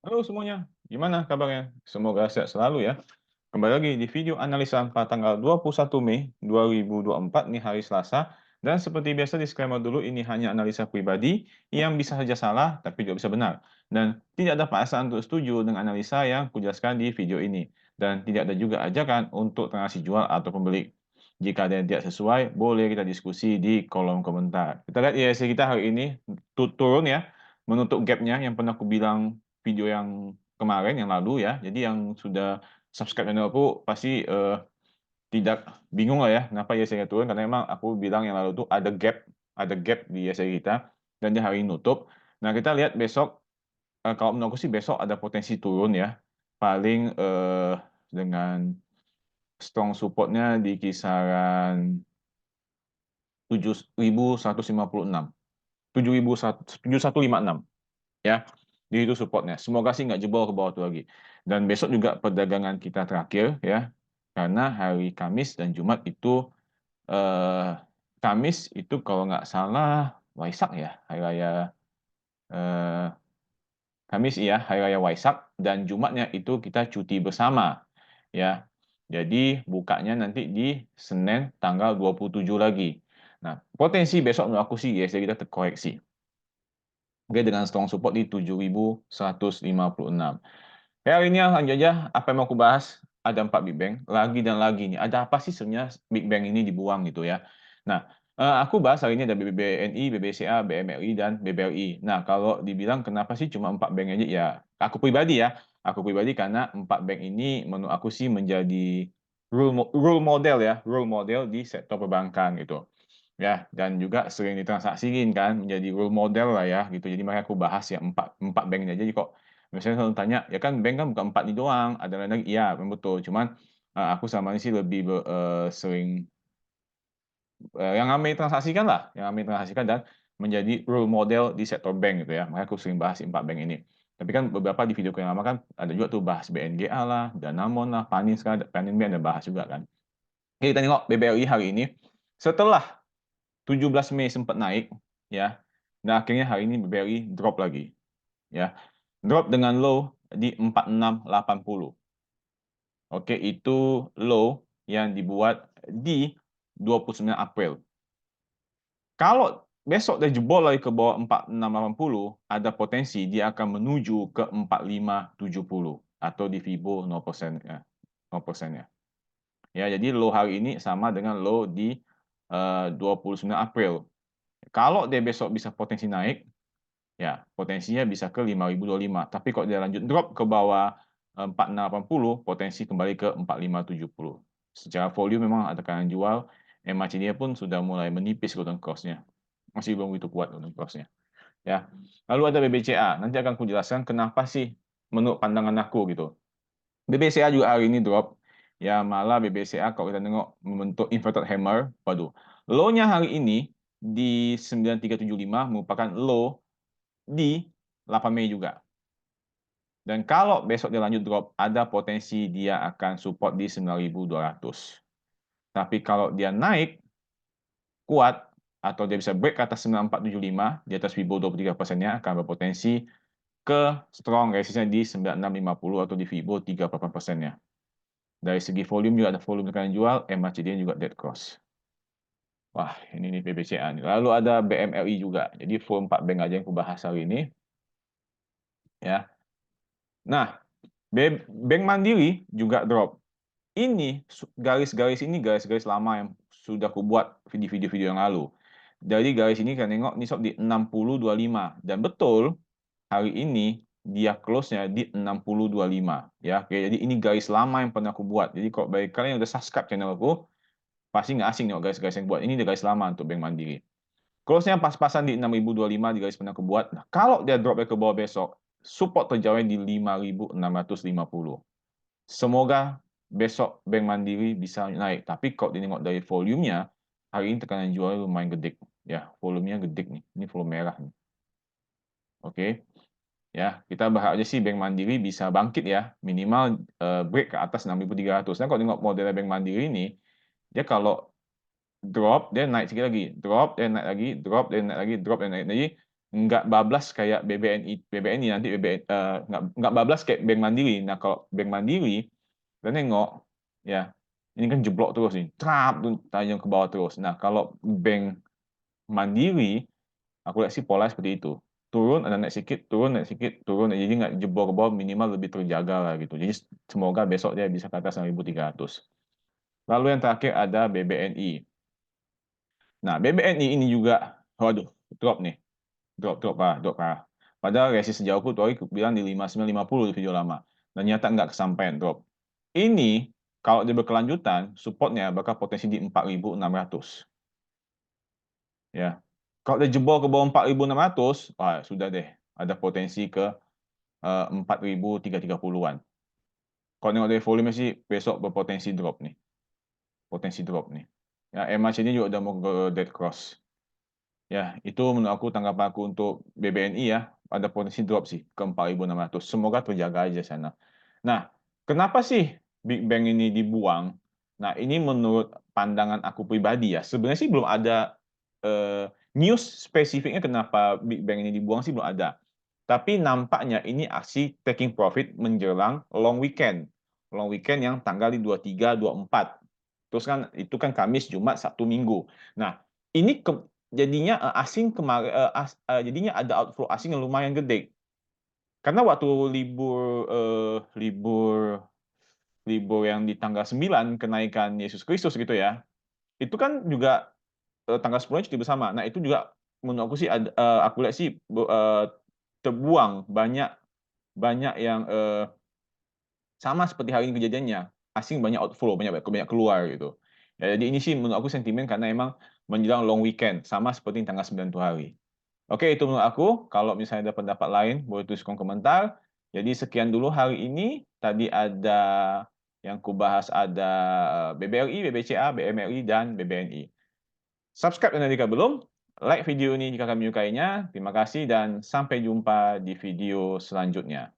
Halo semuanya, gimana kabarnya? Semoga sehat selalu ya. Kembali lagi di video analisa pada tanggal 21 Mei 2024 nih hari Selasa. Dan seperti biasa disclaimer dulu ini hanya analisa pribadi yang bisa saja salah tapi juga bisa benar. Dan tidak ada paksaan untuk setuju dengan analisa yang kujelaskan di video ini. Dan tidak ada juga ajakan untuk transaksi jual atau pembeli. Jika ada yang tidak sesuai, boleh kita diskusi di kolom komentar. Kita lihat IHSG kita hari ini turun ya, menutup gapnya yang pernah aku bilang video yang kemarin, yang lalu ya. Jadi yang sudah subscribe channel aku pasti, tidak bingung lah ya, kenapa IHSG turun, karena memang aku bilang yang lalu tuh ada gap di IHSG kita, dan dia hari ini nutup. Nah, kita lihat besok, kalau menurut aku sih besok ada potensi turun ya, paling, dengan strong support-nya di kisaran 7.156, 7.156 ya. Jadi itu support-nya. Semoga sih nggak jebol ke bawah itu lagi. Dan besok juga perdagangan kita terakhir ya, karena hari Kamis dan Jumat itu, eh, Kamis itu kalau nggak salah Waisak ya, hari raya, eh, Kamis iya, hari raya Waisak, dan Jumatnya itu kita cuti bersama ya. Jadi bukanya nanti di Senin tanggal 27 lagi. Nah, potensi besok menurut aku sih ya, kita terkoreksi. Oke, dengan strong support di 7.156. Ya, hari ini lanjut aja apa yang mau aku bahas. Ada 4 Big Bang, lagi dan lagi nih. Ada apa sih sebenarnya Big Bang ini dibuang gitu ya. Nah, aku bahas hari ini ada BBNI, BBCA, BMRI, dan BBRI. Nah, kalau dibilang kenapa sih cuma 4 bank aja, ya aku pribadi ya. Aku pribadi karena 4 bank ini menurut aku sih menjadi role model ya, role model di sektor perbankan gitu. Ya, dan juga sering ditransaksiin kan, menjadi role model lah ya gitu. Jadi makanya aku bahas ya empat empat bank ini aja. Jadi kok misalnya selalu tanya, ya kan bank kan bukan 4 ini doang, ada lain lagi. Iya, memang betul. Cuman aku sama ini sih lebih sering, yang ramai transaksikan lah, yang ramai transaksikan dan menjadi role model di sektor bank gitu ya. Makanya aku sering bahas 4 bank ini. Tapi kan beberapa di video yang lama kan ada juga tuh bahas BNGA lah, Danamon lah, Panin ada bahas juga kan. Oke, kita tengok BBRI hari ini. Setelah 17 Mei sempat naik ya. Dan akhirnya hari ini BBRI drop lagi ya. Drop dengan low di 4680. Oke, itu low yang dibuat di 29 April. Kalau besok dia jebol lagi ke bawah 4680, ada potensi dia akan menuju ke 4570 atau di Fibo 0% ya. 0% ya. Ya, jadi low hari ini sama dengan low di 29 April. Kalau dia besok bisa potensi naik, ya potensinya bisa ke 5025. Tapi kalau dia lanjut drop ke bawah 4680, potensi kembali ke 4570. Secara volume memang ada tekanan jual, MACD pun sudah mulai menipis golden cross-nya. Masih belum begitu kuat golden cross-nya. Ya. Lalu ada BBCA. Nanti akan aku jelaskan kenapa sih menurut pandangan aku gitu. BBCA juga hari ini drop. Ya, malah BBCA kalau kita tengok membentuk inverted hammer, waduh. Low-nya hari ini di 9375 merupakan low di 8 Mei juga. Dan kalau besok dia lanjut drop, ada potensi dia akan support di 9.200. Tapi kalau dia naik kuat atau dia bisa break ke atas 9475 di atas Fibo 23%-nya akan berpotensi ke strong resistance di 9650 atau di Fibo 38%-nya. Dari segi volume juga ada volume tekanan jual, MACD juga dead cross. Wah, ini nih BBCA nih. Lalu ada BMRI juga. Jadi full 4 bank aja yang aku bahas hari ini. Ya. Nah, Bank Mandiri juga drop. Ini garis-garis ini garis-garis lama yang sudah aku buat di video-video yang lalu. Jadi garis ini kan nengok nih sob di 6025 dan betul hari ini dia close-nya di 6025 ya. Oke, jadi ini garis lama yang pernah aku buat. Jadi kalau bagi kalian yang udah subscribe channel aku, pasti nggak asing nengok garis-garis yang buat. Ini garis lama untuk Bank Mandiri. Close-nya pas-pasan di 6025 di garis pernah aku buat. Nah, kalau dia drop ke bawah besok, support terjauhnya di 5650. Semoga besok Bank Mandiri bisa naik. Tapi kalau ditengok dari volumenya, hari ini tekanan jual lumayan gede. Ya, volumenya gede nih. Ini volume merah nih. Oke. Ya, kita berharap aja sih Bank Mandiri bisa bangkit ya, minimal break ke atas 6.300. Nah, kalau tengok modelnya Bank Mandiri ini, dia kalau drop, dia naik sedikit lagi, drop, dia naik lagi, drop, dia naik lagi, drop, dia naik lagi. nggak bablas kayak BBNI nanti nggak bablas kayak Bank Mandiri. Nah, kalau Bank Mandiri, kita nengok, ya, ini kan jeblok terus nih, tuh tajam ke bawah terus. Nah, kalau Bank Mandiri, aku lihat sih pola seperti itu. Turun, ada naik sedikit, turun, naik sedikit, turun. Jadi nggak jebol ke bawah, minimal lebih terjaga lah gitu. Jadi semoga besok dia bisa ke atas 6.300. Lalu yang terakhir ada BBNI. Nah, BBNI ini juga, waduh, drop nih. Drop parah. Padahal resist sejauhku tuh bilang di 5950 di video lama. Dan nyata nggak kesampaian drop. Ini, kalau dia berkelanjutan, supportnya bakal potensi di 4.600. Ya. Kalau dia jebol ke bawah 4.600, wah sudah deh. Ada potensi ke 4.330-an. Kalau nengok dari volume sih, besok berpotensi drop nih. Potensi drop nih. Ya, MACD juga udah mau ke dead cross. Ya, itu menurut aku tanggapan aku untuk BBNI ya, ada potensi drop sih ke 4.600. Semoga terjaga aja sana. Nah, kenapa sih Big Bang ini dibuang? Nah, ini menurut pandangan aku pribadi ya. Sebenarnya sih belum ada news spesifiknya kenapa Big Bang ini dibuang sih belum ada. Tapi nampaknya ini aksi taking profit menjelang long weekend. Long weekend yang tanggal di 23, 24. Terus kan itu kan Kamis, Jumat, Sabtu, Minggu. Nah, ini jadinya asing kemarin jadinya ada outflow asing yang lumayan gede. Karena waktu libur libur yang di tanggal 9 kenaikan Yesus Kristus gitu ya. Itu kan juga tanggal 10 cuti bersama. Nah, itu juga menurut aku sih aku lihat sih terbuang banyak banyak yang sama seperti hari ini kejadiannya. Asing banyak outflow, banyak banyak keluar gitu. Ya, jadi ini sih menurut aku sentimen karena emang menjelang long weekend sama seperti tanggal 9 itu hari. Oke, itu menurut aku. Kalau misalnya ada pendapat lain, boleh tuliskan komentar. Jadi sekian dulu hari ini. Tadi ada yang kubahas ada BBRI, BBCA, BMRI, dan BBNI. Subscribe jika belum. Like video ini jika kami menyukainya. Terima kasih dan sampai jumpa di video selanjutnya.